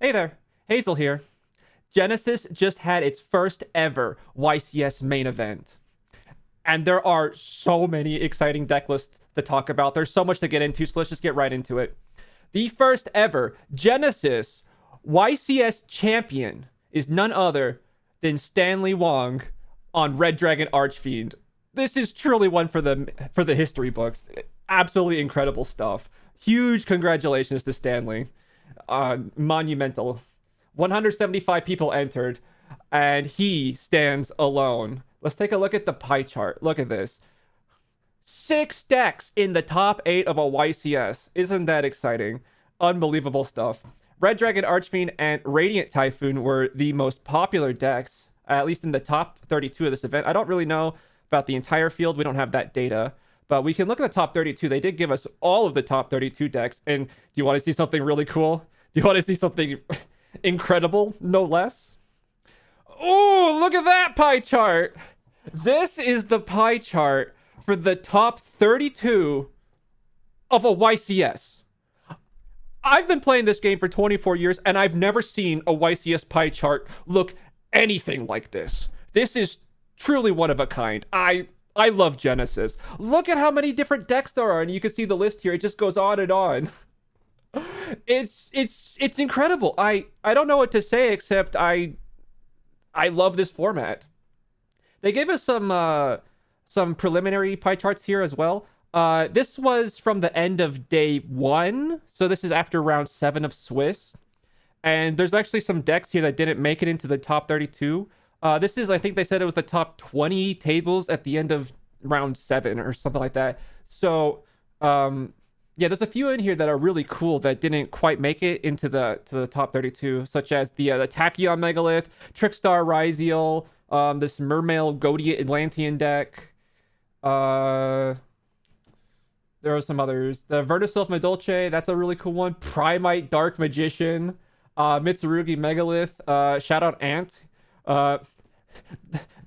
Hey there, Hazel here. Genesis just had its first ever YCS main event. And there are so many exciting deck lists to talk about. There's so much to get into, so let's just get right into it. The first ever Genesis YCS champion is none other than Stanley Wong on Red Dragon Archfiend. This is truly one for the history books. Absolutely incredible stuff. Huge congratulations to Stanley. Monumental. 175 people entered, and he stands alone. Let's take a look at the pie chart. Look at this. 6 decks in the top 8 of a YCS. Isn't that exciting? Unbelievable stuff. Red Dragon Archfiend and Radiant Typhoon were the most popular decks, at least in the top 32 of this event. I don't really know about the entire field. We don't have that data, but we can look at the top 32. They did give us all of the top 32 decks. And do you want to see something really cool? Do you want to see something incredible, no less? Oh, look at that pie chart. This is the pie chart for the top 32 of a YCS. I've been playing this game for 24 years, and I've never seen a YCS pie chart look anything like this. This is truly one of a kind. I love Genesis. Look at how many different decks there are, and you can see the list here. It just goes on and on. It's incredible. I don't know what to say except I love this format. They gave us some preliminary pie charts here as well. This was from the end of day 1, so this is after round 7 of Swiss. And there's actually some decks here that didn't make it into the top 32. This is, I think they said it was the top 20 tables at the end of round 7 or something like that. So, yeah, there's a few in here that are really cool that didn't quite make it into the top 32, such as the Tachyon Megalith, Trickstar Ryziel, this Mermail Godiet Atlantean deck. There are some others. The Vertisilph Madolche, that's a really cool one. Primite Dark Magician, Mitsurugi Megalith, Shout Out Ant.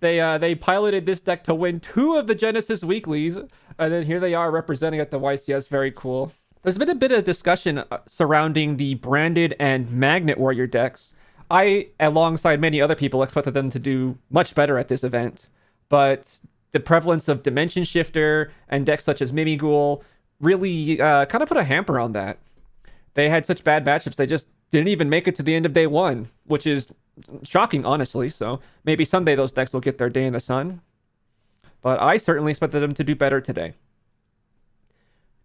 They piloted this deck to win 2 of the Genesis weeklies, and then here they are representing at the YCS. Very cool. There's been a bit of discussion surrounding the Branded and Magnet Warrior decks. I, alongside many other people, expected them to do much better at this event, but the prevalence of Dimension Shifter and decks such as Mimighoul really kind of put a hamper on that. They had such bad matchups, they just didn't even make it to the end of day 1, which is shocking, honestly. So maybe someday those decks will get their day in the sun. But I certainly expected them to do better today.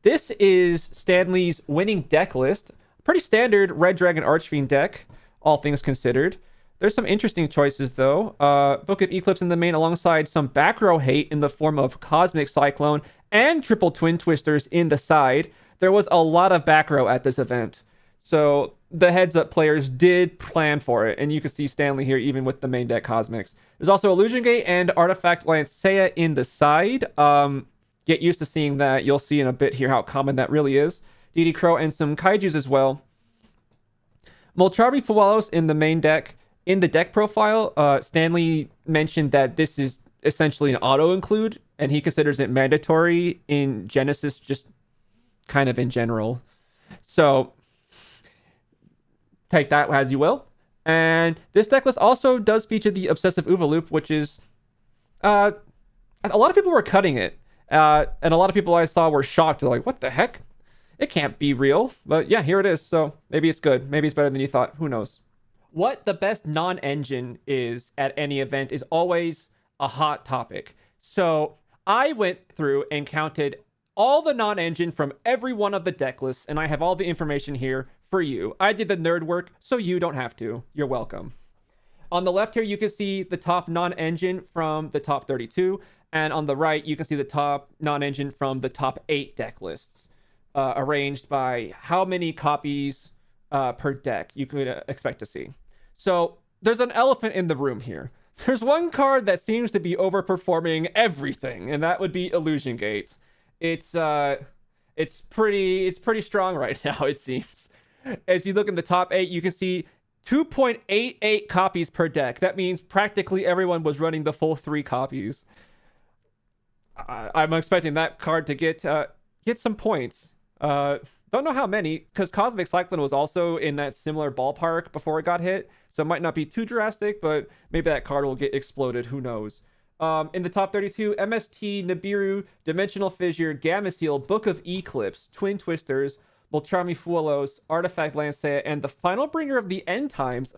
This is Stanley's winning deck list. Pretty standard Red Dragon Archfiend deck, all things considered. There's some interesting choices, though. Book of Eclipse in the main, alongside some back row hate in the form of Cosmic Cyclone and Triple Twin Twisters in the side. There was a lot of back row at this event. So the heads-up players did plan for it, and you can see Stanley here even with the main deck Cosmics. There's also Illusion Gate and Artifact Lancea in the side. Get used to seeing that. You'll see in a bit here how common that really is. DD Crow and some Kaijus as well. Molcharbi Fualos in the main deck. In the deck profile, Stanley mentioned that this is essentially an auto-include, and he considers it mandatory in Genesis, just kind of in general. So take that as you will. And this deck list also does feature the Obsessive Uva Loop, which is... a lot of people were cutting it. And a lot of people I saw were shocked. They're like, what the heck? It can't be real. But yeah, here it is. So maybe it's good. Maybe it's better than you thought. Who knows? What the best non-engine is at any event is always a hot topic. So I went through and counted all the non-engine from every one of the deck lists, and I have all the information here for you. I did the nerd work, so you don't have to. You're welcome. On the left here, you can see the top non-engine from the top 32, and on the right, you can see the top non-engine from the top 8 deck lists, arranged by how many copies per deck you could expect to see. So there's an elephant in the room here. There's one card that seems to be overperforming everything, and that would be Illusion Gate. It's pretty strong right now, it seems. As you look in the top 8, you can see 2.88 copies per deck. That means practically everyone was running the full 3 copies. I'm expecting that card to get some points. Don't know how many, because Cosmic Cyclone was also in that similar ballpark before it got hit, so it might not be too drastic, but maybe that card will get exploded. Who knows? In the top 32, MST, Nibiru, Dimensional Fissure, Gamma Seal, Book of Eclipse, Twin Twisters, Molcharmi Fuelos, Artifact Lancea, and the final bringer of the End Times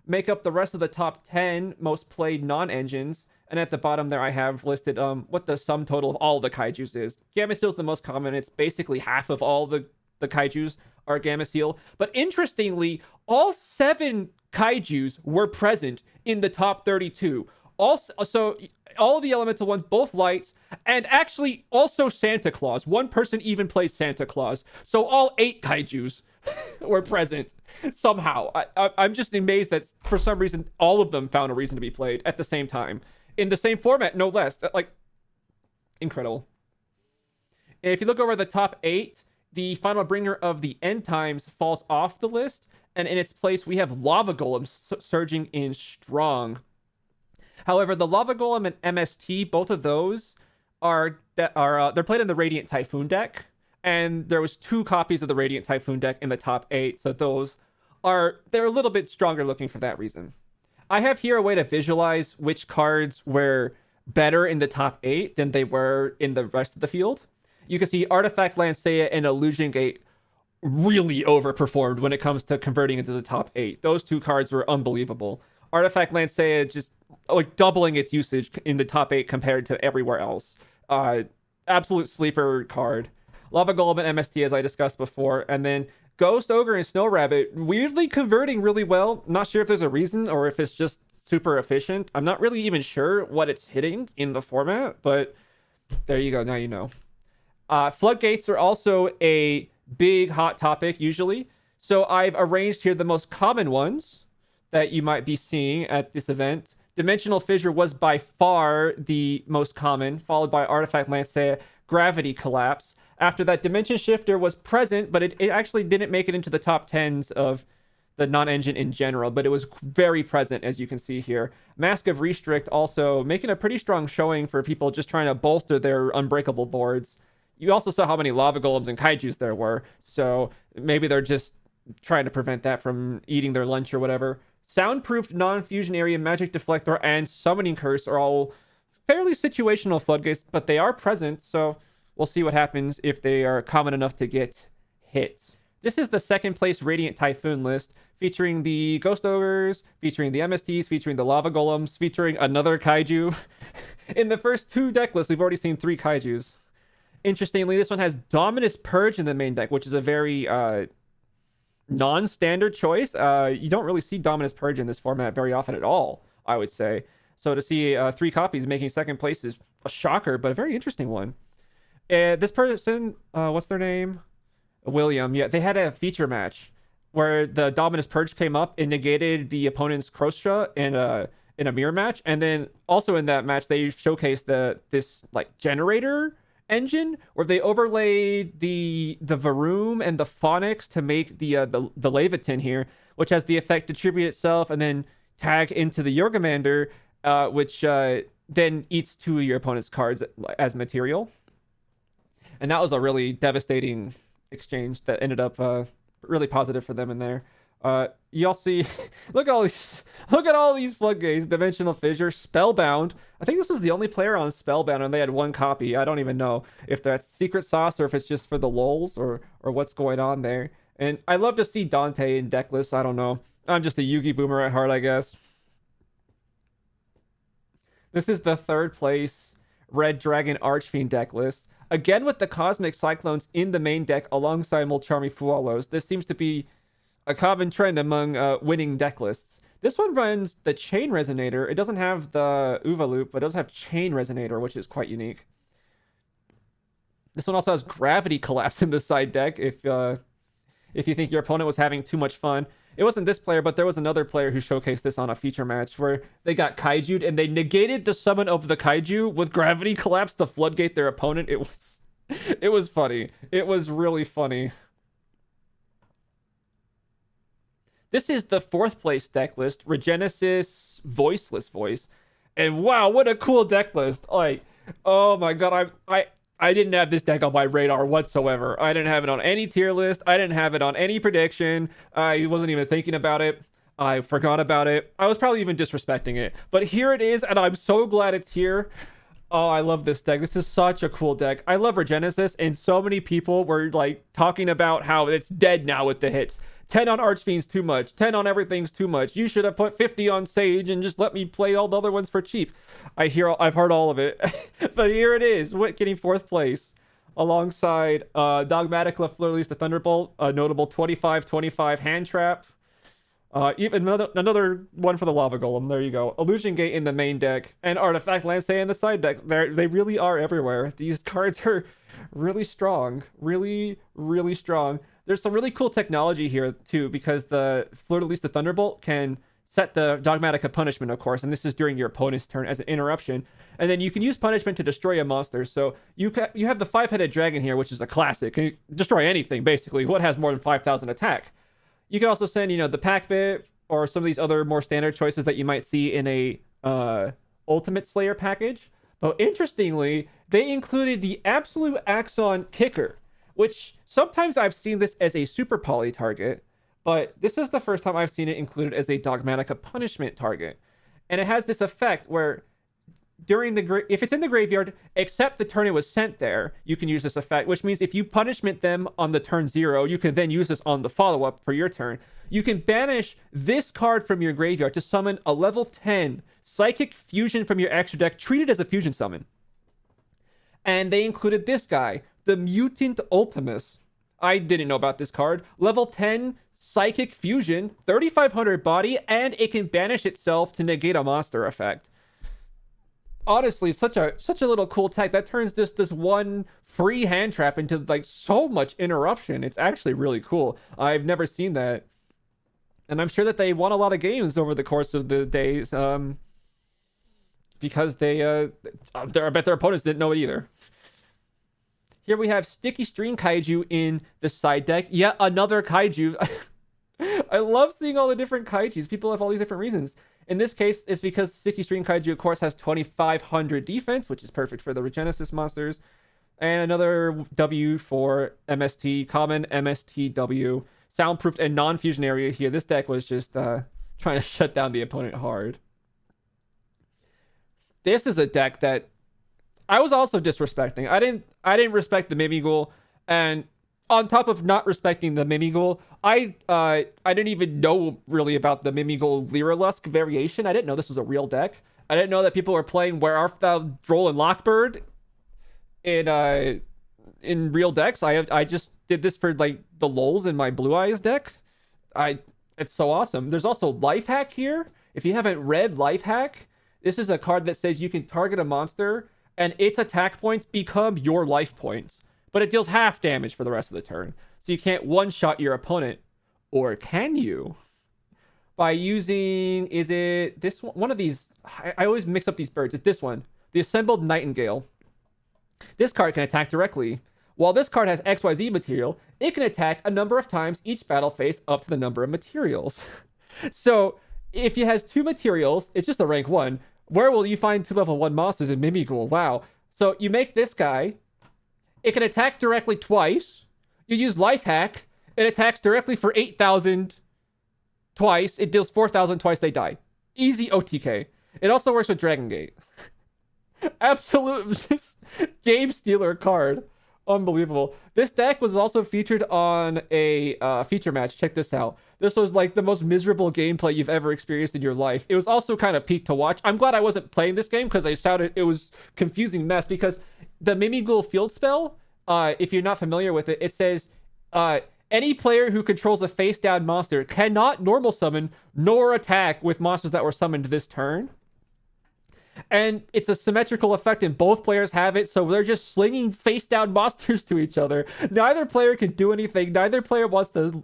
make up the rest of the top 10 most played non-engines. And at the bottom there, I have listed what the sum total of all the kaijus is. Gamma Seal is the most common. It's basically half of all the kaijus are Gamma Seal. But interestingly, all 7 kaijus were present in the top 32. So all the elemental ones, both lights, and actually also Santa Claus. One person even plays Santa Claus. So all 8 kaijus were present somehow. I'm just amazed that for some reason all of them found a reason to be played at the same time in the same format, no less. Like, incredible. And if you look over the top 8, the final bringer of the End Times falls off the list, and in its place we have Lava Golem surging in strong. However, the Lava Golem and MST, both of those they're played in the Radiant Typhoon deck, and there was 2 copies of the Radiant Typhoon deck in the top 8, so they're a little bit stronger looking for that reason. I have here a way to visualize which cards were better in the top 8 than they were in the rest of the field. You can see Artifact Lancea and Illusion Gate really overperformed when it comes to converting into the top 8. Those 2 cards were unbelievable. Artifact Lancea just like doubling its usage in the top 8 compared to everywhere else. Absolute sleeper card. Lava Golem and MST, as I discussed before, and then Ghost Ogre and Snow Rabbit weirdly converting really well. Not sure if there's a reason or if it's just super efficient. I'm not really even sure what it's hitting in the format, but there you go. Now you know. Floodgates are also a big hot topic usually. So I've arranged here the most common ones that you might be seeing at this event. Dimensional Fissure was by far the most common, followed by Artifact Lancea, Gravity Collapse. After that, Dimension Shifter was present, but it actually didn't make it into the top 10s of the non-engine in general, but it was very present, as you can see here. Mask of Restrict also making a pretty strong showing for people just trying to bolster their unbreakable boards. You also saw how many Lava Golems and Kaijus there were, so maybe they're just trying to prevent that from eating their lunch or whatever. Soundproofed Non-Fusion Area, Magic Deflector, and Summoning Curse are all fairly situational floodgates, but they are present, so we'll see what happens if they are common enough to get hit. This is the second place Radiant Typhoon list, featuring the Ghost Ogres, featuring the MSTs, featuring the Lava Golems, featuring another Kaiju. In the first 2 deck lists, we've already seen 3 Kaijus. Interestingly, this one has Dominus Purge in the main deck, which is a very non-standard choice. You don't really see Dominus Purge in this format very often at all, I would say. So to see 3 copies making second place is a shocker, but a very interesting one. This person, what's their name? William. Yeah, they had a feature match where the Dominus Purge came up and negated the opponent's Krostra in a mirror match, and then also in that match they showcased this like generator engine where they overlaid the Varoom and the Phonics to make the Leviathan here, which has the effect to tribute itself and then tag into the Yorgamander, which then eats 2 of your opponent's cards as material. And that was a really devastating exchange that ended up really positive for them in there. You'll see, look at all these floodgates. Dimensional Fissure, Spellbound. I think this was the only player on Spellbound, and they had 1 copy. I don't even know if that's secret sauce or if it's just for the lulz or what's going on there. And I love to see Dante in deck lists. I don't know. I'm just a Yugi boomer at heart, I guess. This is the 3rd place Red Dragon Archfiend deck list. Again with the Cosmic Cyclones in the main deck alongside Molcharmi Fualos. This seems to be a common trend among winning deck lists. This one runs the Chain Resonator. It doesn't have the Uva Loop, but it does have Chain Resonator, which is quite unique. This one also has Gravity Collapse in the side deck if you think your opponent was having too much fun. It wasn't this player, but there was another player who showcased this on a feature match where they got Kaiju'd and they negated the summon of the Kaiju with Gravity Collapse to floodgate their opponent. It was funny. It was really funny. This is the 4th place deck list, Genesys Voiceless Voice. And wow, what a cool deck list. Like, oh my god, I I didn't have this deck on my radar whatsoever. I didn't have it on any tier list. I didn't have it on any prediction. I wasn't even thinking about it. I forgot about it. I was probably even disrespecting it. But here it is, and I'm so glad it's here. Oh, I love this deck. This is such a cool deck. I love Genesys, and so many people were like talking about how it's dead now with the hits. 10 on Archfiend's too much. 10 on everything's too much. You should have put 50 on Sage and just let me play all the other ones for cheap. I've heard all of it. But here it is, Wit getting 4th place alongside Dogmatic left Fleur-Release the Thunderbolt, a notable 25-25 hand trap. Even another one for the Lava Golem. There you go. Illusion Gate in the main deck, and Artifact Lancet in the side deck. They really are everywhere. These cards are really strong. Really, really strong. There's some really cool technology here, too, because the Fleur-Release the Thunderbolt can set the Dogmatic punishment, of course, and this is during your opponent's turn as an interruption. And then you can use punishment to destroy a monster. So you have the 5-headed dragon here, which is a classic. Can destroy anything, basically. What has more than 5,000 attack? You can also send, the Pack Bit or some of these other more standard choices that you might see in a Ultimate Slayer package. But interestingly, they included the Absolute Axon Kicker, which sometimes I've seen this as a super poly target, but this is the first time I've seen it included as a Dogmatica punishment target. And it has this effect where if it's in the graveyard, except the turn it was sent there, you can use this effect, which means if you punishment them on the turn 0, you can then use this on the follow-up for your turn. You can banish this card from your graveyard to summon a level 10 Psychic Fusion from your extra deck, treated as a fusion summon. And they included this guy, the Mutant Ultimus. I didn't know about this card. Level 10 Psychic Fusion, 3,500 body, and it can banish itself to negate a monster effect. Honestly, such a little cool tech that turns this one free hand trap into like so much interruption. It's actually really cool. I've never seen that, and I'm sure that they won a lot of games over the course of the days, because I bet their opponents didn't know it either. Here we have Sticky Stream Kaiju in the side deck. Yet another Kaiju. I love seeing all the different Kaijus. People have all these different reasons. In this case, it's because Sticky Stream Kaiju, of course, has 2,500 defense, which is perfect for the Genesys monsters. And another W for MST, common MSTW. Soundproofed and non-fusion area here. This deck was just trying to shut down the opponent hard. This is a deck that I was also disrespecting. I didn't respect the Mimighoul, and on top of not respecting the Mimighoul, I didn't even know really about the Mimighoul Lyrilusk variation. I didn't know this was a real deck. I didn't know that people were playing Where Art Thou Droll and Lockbird in real decks. I just did this for like the lulz in my Blue Eyes deck. It's so awesome. There's also Life Hack here. If you haven't read Life Hack, this is a card that says you can target a monster and its attack points become your life points, but it deals half damage for the rest of the turn. So you can't one-shot your opponent. Or can you? By using, is it this one of these? I always mix up these birds. It's this one, the Assembled Nightingale. This card can attack directly. While this card has XYZ material, it can attack a number of times each battle phase up to the number of materials. So if it has 2 materials, it's just a rank 1. Where will you find 2 level 1 monsters in Mimighoul? Wow. So you make this guy. It can attack directly twice. You use Life Hack. It attacks directly for 8,000 twice. It deals 4,000 twice. They die. Easy OTK. It also works with Dragon Gate. Absolute just game stealer card. Unbelievable. This deck was also featured on a feature match. Check this out. This was like the most miserable gameplay you've ever experienced in your life. It was also kind of peak to watch. I'm glad I wasn't playing this game because it was confusing mess, because the Mimighoul field spell, if you're not familiar with it, it says any player who controls a face down monster cannot normal summon nor attack with monsters that were summoned this turn. And it's a symmetrical effect, and both players have it, so they're just slinging face down monsters to each other. Neither player can do anything. Neither player wants to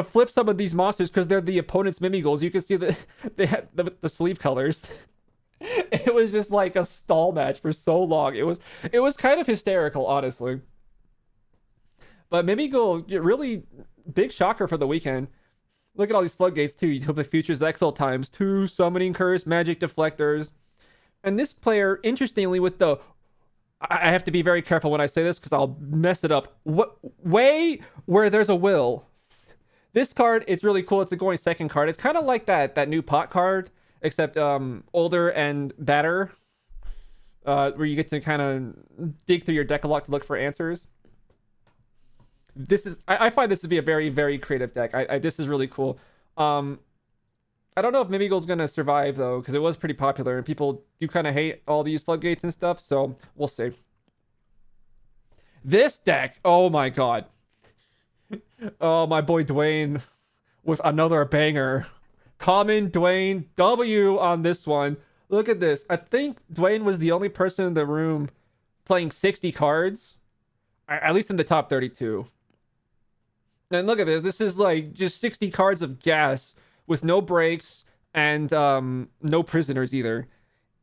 flip some of these monsters because they're the opponent's Mimighouls. You can see they had the sleeve colors. It was just like a stall match for so long. It was kind of hysterical, honestly. But Mimighoul, really big shocker for the weekend. Look at all these floodgates too. Utopia Futures, Exile Times, 2 Summoning Curse, Magic Deflectors. And this player, interestingly, with the I have to be very careful when I say this because I'll mess it up. What way where there's a will. This card, it's really cool. It's a going second card. It's kind of like that new pot card, except older and better. Where you get to kind of dig through your deck a lot to look for answers. I find this to be a very, very creative deck. This is really cool. I don't know if Mimigo's gonna survive though, because it was pretty popular and people do kind of hate all these floodgates and stuff. So we'll see. This deck, oh my god. Oh, my boy Dwayne with another banger. Common Dwayne W on this one. Look at this. I think Dwayne was the only person in the room playing 60 cards, at least in the top 32. And look at this. This is like just 60 cards of gas with no breaks and no prisoners either.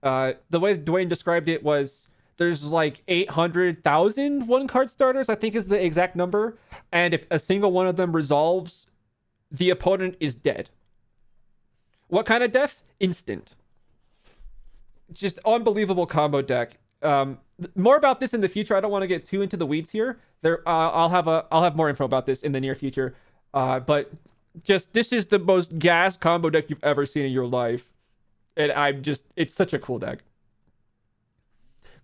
The way Dwayne described it was there's like 800,000 one card starters, I think is the exact number. And if a single one of them resolves, the opponent is dead. What kind of death? Instant. Just unbelievable combo deck. More about this in the future. I don't want to get too into the weeds here. I'll have more info about this in the near future. But just this is the most gas combo deck you've ever seen in your life, and it's such a cool deck.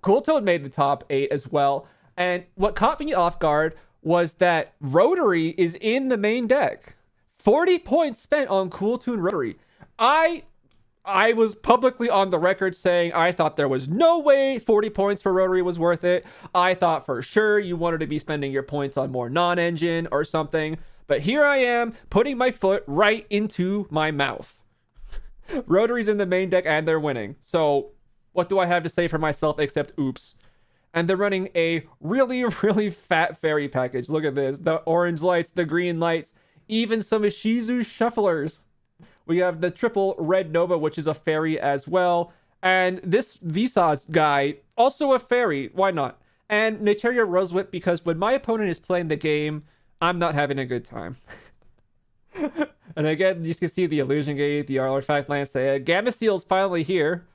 Cool Toad made the top 8 as well, and what caught me off guard was that Rotary is in the main deck. 40 points spent on Cool Toon Rotary. I was publicly on the record saying I thought there was no way 40 points for Rotary was worth it. I thought for sure you wanted to be spending your points on more non-engine or something. But here I am putting my foot right into my mouth. Rotary's in the main deck and they're winning. So what do I have to say for myself except oops? And they're running a really, really fat fairy package. Look at this. The orange lights, the green lights, even some Ishizu shufflers. We have the triple red Nova, which is a fairy as well. And this Vsauce guy, also a fairy. Why not? And Nateria Rosewhip, because when my opponent is playing the game, I'm not having a good time. And again, you can see the Illusion Gate, the Artifact Lance. Gamma Seal's finally here.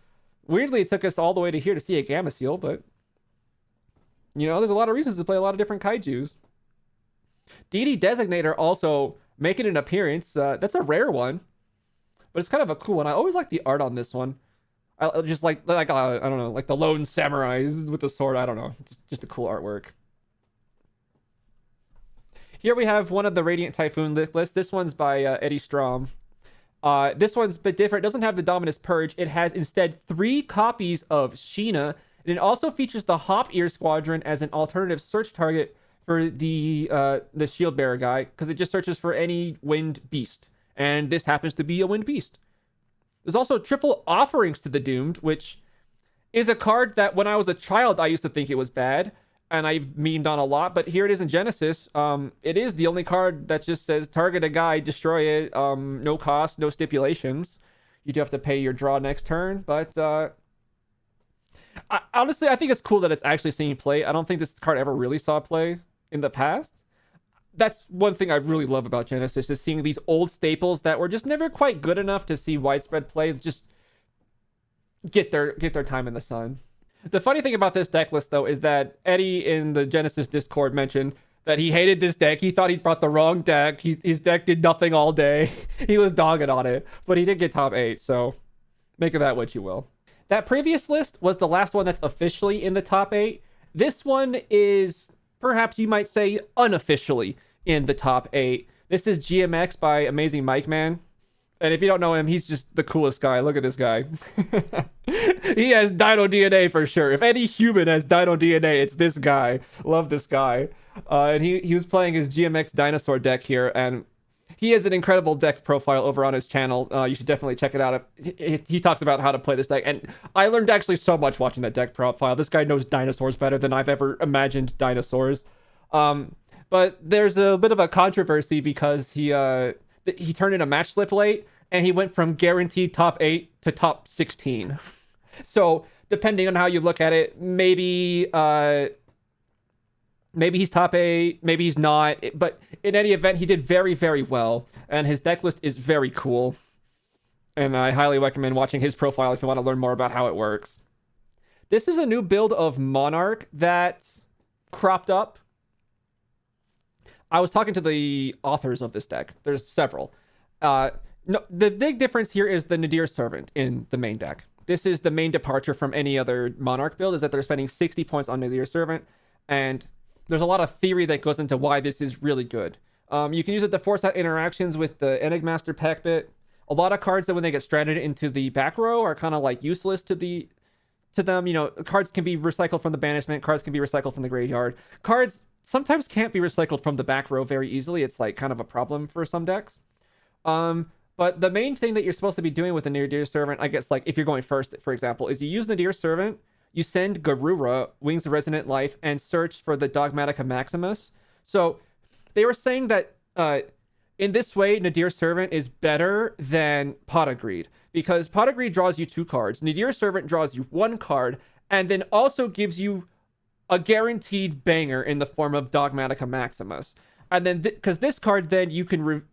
Weirdly, it took us all the way to here to see a Gamma Seal, but you know, there's a lot of reasons to play a lot of different kaijus. DD Designator also making an appearance. That's a rare one, but it's kind of a cool one. I always like the art on this one. I just like I don't know, like the lone samurais with the sword. I don't know, just a cool artwork. Here we have one of the Radiant Typhoon lists. This one's by Eddie Strom. This one's a bit different. It doesn't have the Dominus Purge. It has instead 3 copies of Sheena. And it also features the Hop Ear Squadron as an alternative search target for the Shield Bearer guy, because it just searches for any wind beast. And this happens to be a wind beast. There's also triple Offerings to the Doomed, which is a card that when I was a child, I used to think it was bad. And I've memed on a lot, but here it is in Genesis. It is the only card that just says target a guy, destroy it, no cost, no stipulations. You do have to pay your draw next turn, but honestly, I think it's cool that it's actually seeing play. I don't think this card ever really saw play in the past. That's one thing I really love about Genesis, is seeing these old staples that were just never quite good enough to see widespread play just get their time in the sun. The funny thing about this deck list, though, is that Eddie in the Genesis Discord mentioned that he hated this deck. He thought he brought the wrong deck. His deck did nothing all day. He was dogging on it, but he did get top 8, so make of that what you will. That previous list was the last one that's officially in the top 8. This one is, perhaps you might say, unofficially in the top 8. This is GMX by Amazing Mike Man. And if you don't know him, he's just the coolest guy. Look at this guy. He has Dino DNA for sure. If any human has Dino DNA, it's this guy. Love this guy. And he was playing his GMX dinosaur deck here, and he has an incredible deck profile over on his channel. You should definitely check it out. He talks about how to play this deck, and I learned actually so much watching that deck profile. This guy knows dinosaurs better than I've ever imagined dinosaurs. But there's a bit of a controversy because he turned in a match slip late, and he went from guaranteed top 8 to top 16. So depending on how you look at it, maybe he's top 8, maybe he's not. But in any event, he did very, very well, and his deck list is very cool. And I highly recommend watching his profile if you want to learn more about how it works. This is a new build of Monarch that cropped up. I was talking to the authors of this deck. There's several. No, the big difference here is the Nadir Servant in the main deck. This is the main departure from any other Monarch build, is that they're spending 60 points on Nadir Servant, and there's a lot of theory that goes into why this is really good. You can use it to force out interactions with the Enigmaster Packbit. A lot of cards that when they get stranded into the back row are kind of like useless to them. You know, cards can be recycled from the banishment, cards can be recycled from the graveyard. Cards sometimes can't be recycled from the back row very easily. It's like kind of a problem for some decks. But the main thing that you're supposed to be doing with the Nadir Servant, I guess, like if you're going first, for example, is you use Nadir Servant, you send Garura, Wings of Resonant Life, and search for the Dogmatica Maximus. So they were saying that in this way, Nadir Servant is better than Pot of Greed, because Pot of Greed draws you 2 cards, Nadir Servant draws you 1 card, and then also gives you a guaranteed banger in the form of Dogmatica Maximus. And then, because this card, then you can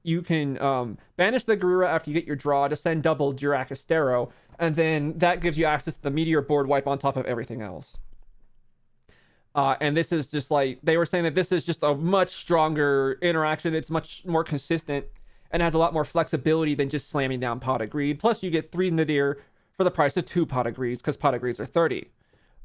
banish the Garura after you get your draw to send double Duracastero, and then that gives you access to the Meteor board wipe on top of everything else. And this is just like, they were saying that this is just a much stronger interaction. It's much more consistent and has a lot more flexibility than just slamming down Pot of Greed. Plus, you get 3 Nadir for the price of 2 Pot of Greeds, because Pot of Greeds are 30.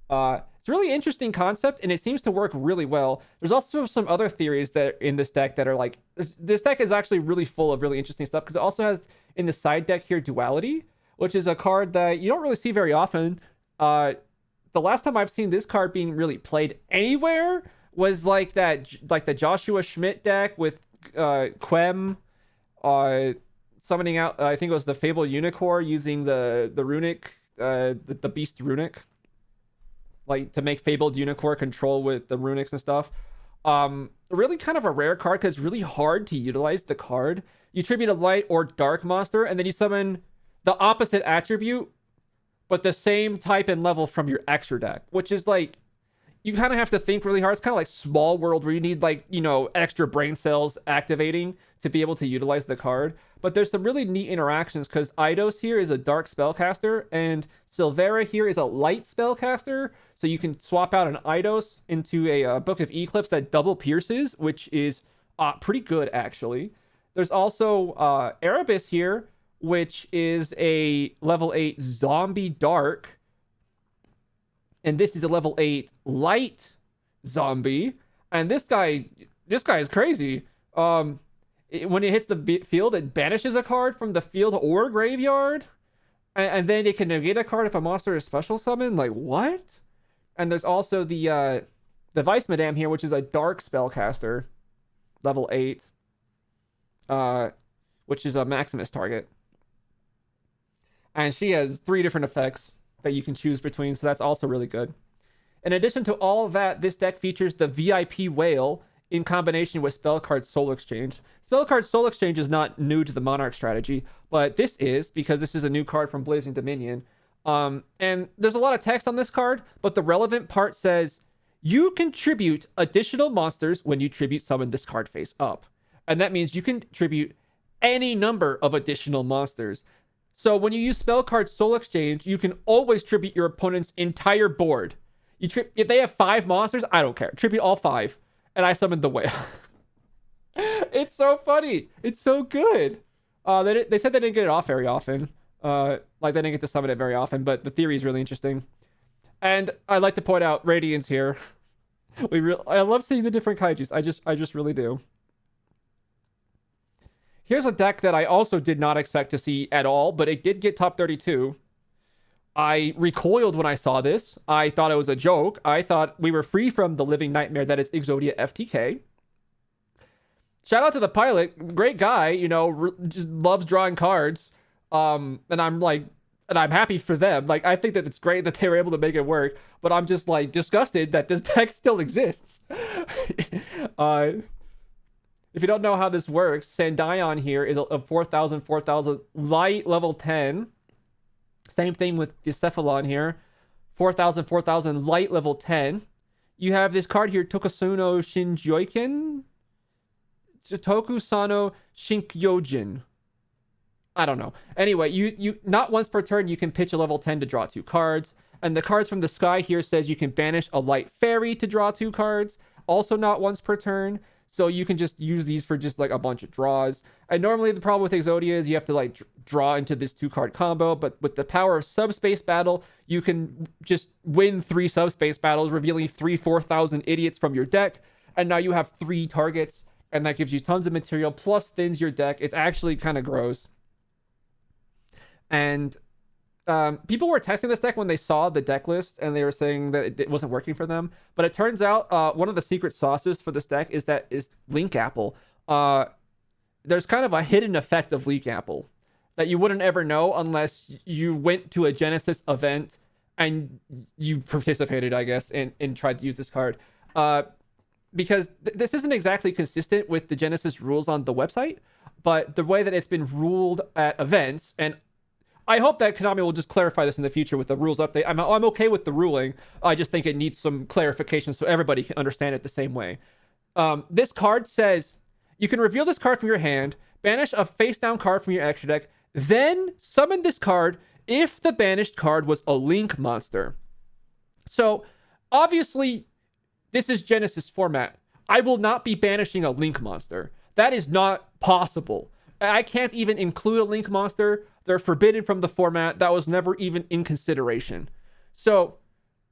It's a really interesting concept, and it seems to work really well. There's also some other theories that in this deck that are like, this deck is actually really full of really interesting stuff, because it also has in the side deck here Duality, which is a card that you don't really see very often. The last time I've seen this card being really played anywhere was like the Joshua Schmidt deck with Quem summoning out, I think it was the Fabled Unicorn using the runic, the Beast Runic, like to make Fabled Unicorn control with the runics and stuff. Really kind of a rare card because it's really hard to utilize the card. You tribute a light or dark monster, and then you summon the opposite attribute, but the same type and level from your extra deck, which is like, you kind of have to think really hard. It's kind of like Small World, where you need like, you know, extra brain cells activating to be able to utilize the card. But there's some really neat interactions, because Eidos here is a dark spellcaster, and Silvera here is a light spellcaster. So you can swap out an Eidos into a Book of Eclipse that double pierces, which is pretty good, actually. There's also Erebus here, which is a level 8 zombie dark. And this is a level 8 light zombie. And this guy is crazy. When it hits the field, it banishes a card from the field or graveyard. And then it can negate a card if a monster is special summoned. Like, what? And there's also the Vice Madame here, which is a dark spellcaster. Level 8. Which is a Maximus target. And she has 3 different effects that you can choose between, so that's also really good. In addition to all of that, this deck features the VIP Whale in combination with Spellcard Soul Exchange. Spellcard Soul Exchange is not new to the Monarch strategy, but this is, because this is a new card from Blazing Dominion. And there's a lot of text on this card, but the relevant part says, you can tribute additional monsters when you tribute summon this card face up. And that means you can tribute any number of additional monsters. So when you use Spellcard Soul Exchange, you can always tribute your opponent's entire board. If they have 5 monsters, I don't care. Tribute all 5. And I summoned the whale. It's so funny. It's so good. They said they didn't get it off very often. Like they didn't get to summon it very often, but the theory is really interesting. And I'd like to point out Radiance here. I love seeing the different kaijus. I just really do. Here's a deck that I also did not expect to see at all, but it did get top 32. I recoiled when I saw this. I thought it was a joke. I thought we were free from the living nightmare that is Exodia FTK. Shout out to the pilot. Great guy, you know, just loves drawing cards. And I'm happy for them. Like, I think that it's great that they were able to make it work, but I'm just like disgusted that this deck still exists. If you don't know how this works, Sandion here is a 4,000 light level 10. Same thing with Decephalon here. 4,000 light level 10. You have this card here, Tokusano Shinjoiken? Tokusano Shinkyojin. I don't know. Anyway, you not once per turn, you can pitch a level 10 to draw 2 cards. And the cards from the sky here says you can banish a light fairy to draw 2 cards, also not once per turn. So you can just use these for just like a bunch of draws. And normally the problem with Exodia is you have to like draw into this 2-card combo, but with the power of Subspace Battle, you can just win 3 Subspace Battles, revealing 4,000 idiots from your deck. And now you have 3 targets, and that gives you tons of material, plus thins your deck. It's actually kind of gross. And people were testing this deck when they saw the deck list, and they were saying that it wasn't working for them. But it turns out one of the secret sauces for this deck is Link Apple. There's kind of a hidden effect of Link Apple that you wouldn't ever know unless you went to a Genesys event and you participated, I guess, and tried to use this card. Because this isn't exactly consistent with the Genesys rules on the website, but the way that it's been ruled at events, and I hope that Konami will just clarify this in the future with the rules update. I'm okay with the ruling. I just think it needs some clarification so everybody can understand it the same way. This card says you can reveal this card from your hand, banish a face-down card from your extra deck, then summon this card if the banished card was a Link monster. So, obviously, this is Genesys format. I will not be banishing a Link monster. That is not possible. I can't even include a Link monster. They're forbidden from the format. That was never even in consideration. So,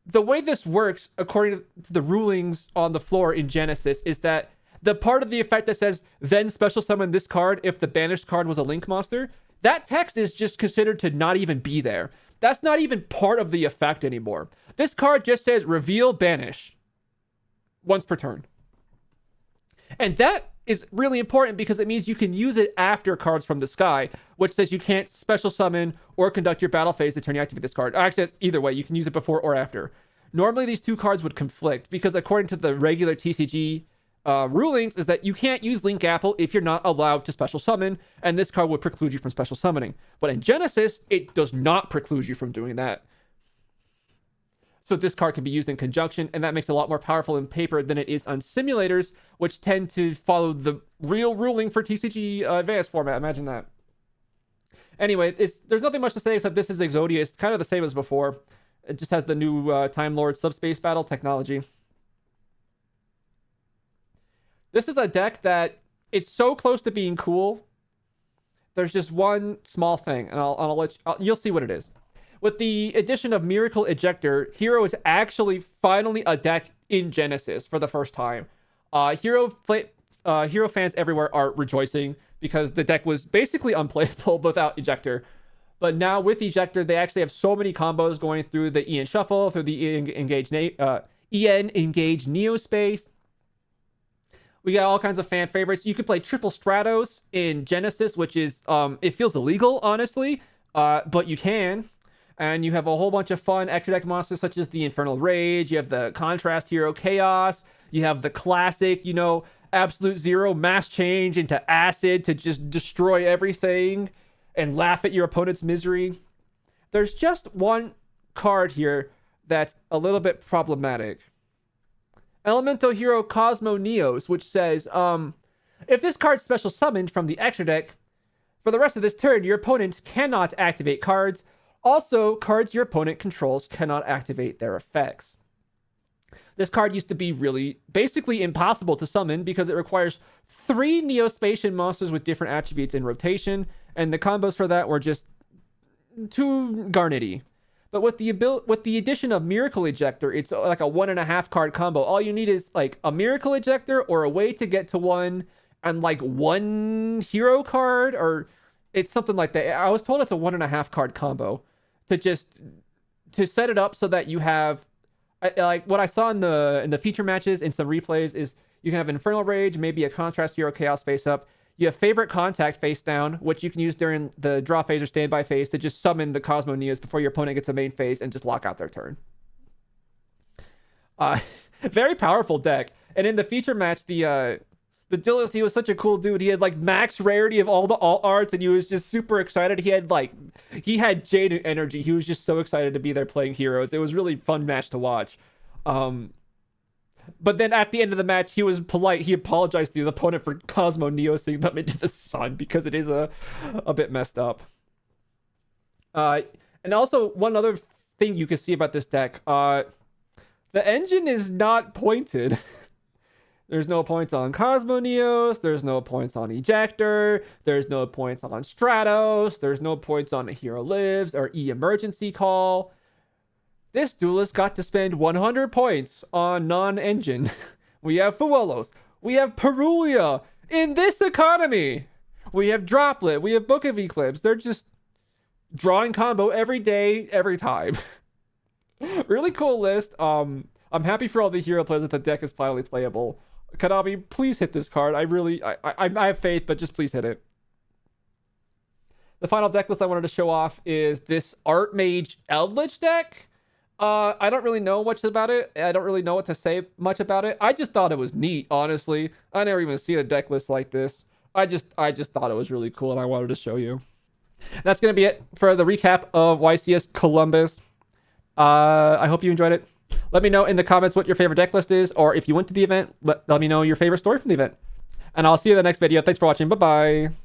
the way this works, according to the rulings on the floor in Genesys, is that the part of the effect that says, then special summon this card if the banished card was a Link monster, that text is just considered to not even be there. That's not even part of the effect anymore. This card just says, reveal, banish. Once per turn. And that is really important because it means you can use it after cards from the sky, which says you can't special summon or conduct your battle phase the turn you activate this card. Actually, it's either way. You can use it before or after. Normally, these 2 cards would conflict because according to the regular TCG rulings is that you can't use Link Apple if you're not allowed to special summon, and this card would preclude you from special summoning. But in Genesys, it does not preclude you from doing that. So this card can be used in conjunction, and that makes it a lot more powerful in paper than it is on simulators, which tend to follow the real ruling for TCG advanced format. Imagine that. Anyway, there's nothing much to say except this is Exodia. It's kind of the same as before. It just has the new Time Lord Subspace Battle technology. This is a deck that it's so close to being cool. There's just one small thing, and I'll let you'll see what it is. With the addition of Miracle Ejector, Hero is actually finally a deck in Genesys for the first time. Hero fans everywhere are rejoicing because the deck was basically unplayable without Ejector. But now with Ejector, they actually have so many combos going through the Ian Shuffle, through the Ian Engage Neo Space. We got all kinds of fan favorites. You can play Triple Stratos in Genesys, which is, it feels illegal, honestly, but you can. And you have a whole bunch of fun extra deck monsters such as the Infernal Rage. You have the Contrast Hero Chaos. You have the classic, Absolute Zero Mass Change into Acid to just destroy everything and laugh at your opponent's misery. There's just one card here that's a little bit problematic. Elemental Hero Cosmo Neos, which says, if this card's special summoned from the extra deck, for the rest of this turn, your opponent cannot activate cards. Also, cards your opponent controls cannot activate their effects. This card used to be basically impossible to summon because it requires 3 Neospatian monsters with different attributes in rotation, and the combos for that were just too garnety. But with the addition of Miracle Ejector, it's like a 1.5 card combo. All you need is like a Miracle Ejector or a way to get to 1 and like 1 hero card, or it's something like that. I was told it's a 1.5 card combo to set it up so that you have like what I saw in the feature matches in some replays is you can have Infernal Rage, maybe a Contrast Hero Chaos face up. You have Favorite Contact face down, which you can use during the draw phase or standby phase to just summon the Cosmo Neos before your opponent gets a main phase and just lock out their turn. Very powerful deck. And in the feature match, the Dillith, he was such a cool dude. He had like max rarity of all the alt arts, and he was just super excited. He had Jade energy. He was just so excited to be there playing heroes. It was really fun match to watch. But then at the end of the match, he was polite. He apologized to the opponent for Cosmo Neosing them into the sun because it is a bit messed up. And also one other thing you can see about this deck. The engine is not pointed. There's no points on Cosmoneos. There's no points on Ejector. There's no points on Stratos. There's no points on Hero Lives or Emergency Call. This duelist got to spend 100 points on non-engine. We have Fuelos. We have Perulia. In this economy, we have Droplet. We have Book of Eclipse. They're just drawing combo every day, every time. Really cool list. I'm happy for all the hero players that the deck is finally playable. Konami, please hit this card. I have faith, but just please hit it. The final deck list I wanted to show off is this Archmage Eldritch deck. I don't really know much about it. I don't really know what to say much about it. I just thought it was neat, honestly. I never even seen a deck list like this. I just thought it was really cool, and I wanted to show you. That's going to be it for the recap of YCS Columbus. I hope you enjoyed it. Let me know in the comments what your favorite deck list is, or if you went to the event, let me know your favorite story from the event. And I'll see you in the next video. Thanks for watching. Bye-bye.